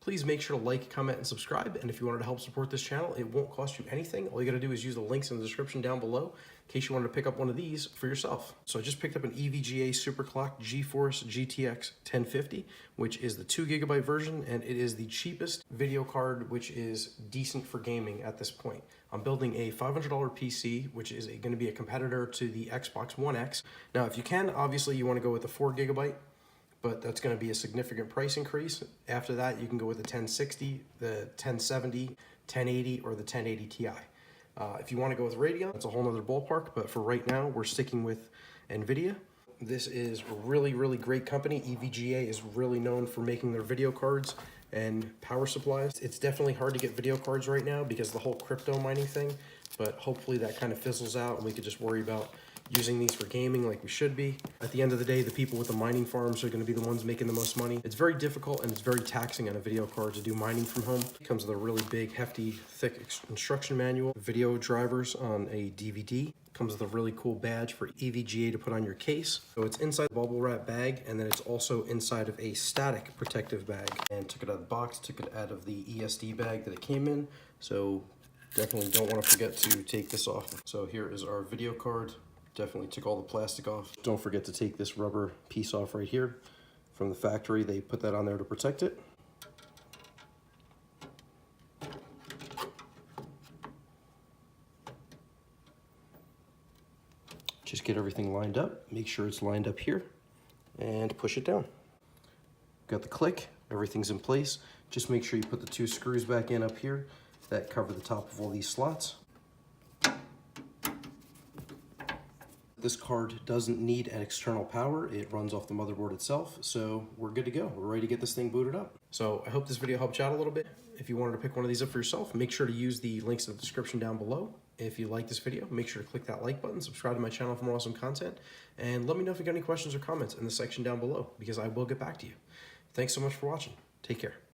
Please make sure to like, comment, and subscribe. And if you wanted to help support this channel, it won't cost you anything. All you gotta do is use the links in the description down below in case you wanted to pick up one of these for yourself. So I just picked up an EVGA Superclock GeForce GTX 1050, which is the 2GB version, and it is the cheapest video card, which is decent for gaming at this point. I'm building a $500 PC, which is going to be a competitor to the Xbox One X. Now, if you can, obviously you want to go with the 4GB, but that's going to be a significant price increase. After that, you can go with the 1060, the 1070, 1080, or the 1080 Ti. If you want to go with Radeon, that's a whole nother ballpark, but for right now, we're sticking with nvidia. This is a really, really great company. EVGA is really known for making their video cards and power supplies. It's definitely hard to get video cards right now because of the whole crypto mining thing, but hopefully that kind of fizzles out and we could just worry about using these for gaming like we should be. At the end of the day, the people with the mining farms are going to be the ones making the most money. It's very difficult and it's very taxing on a video card to do mining from home. It comes with a really big, hefty, thick instruction manual, video drivers on a DVD. Comes with a really cool badge for EVGA to put on your case. So it's inside the bubble wrap bag, and then it's also inside of a static protective bag. And took it out of the box, took it out of the ESD bag that it came in. So definitely don't want to forget to take this off. So here is our video card. Definitely took all the plastic off. Don't forget to take this rubber piece off right here. From the factory, they put that on there to protect it. Just get everything lined up. Make sure it's lined up here and push it down. Got the click, everything's in place. Just make sure you put the 2 screws back in up here that cover the top of all these slots. This card doesn't need an external power. It runs off the motherboard itself, so we're good to go. We're ready to get this thing booted up. So I hope this video helped you out a little bit. If you wanted to pick one of these up for yourself, make sure to use the links in the description down below. If you like this video, make sure to click that like button, subscribe to my channel for more awesome content, and let me know if you got any questions or comments in the section down below, because I will get back to you. Thanks so much for watching. Take care.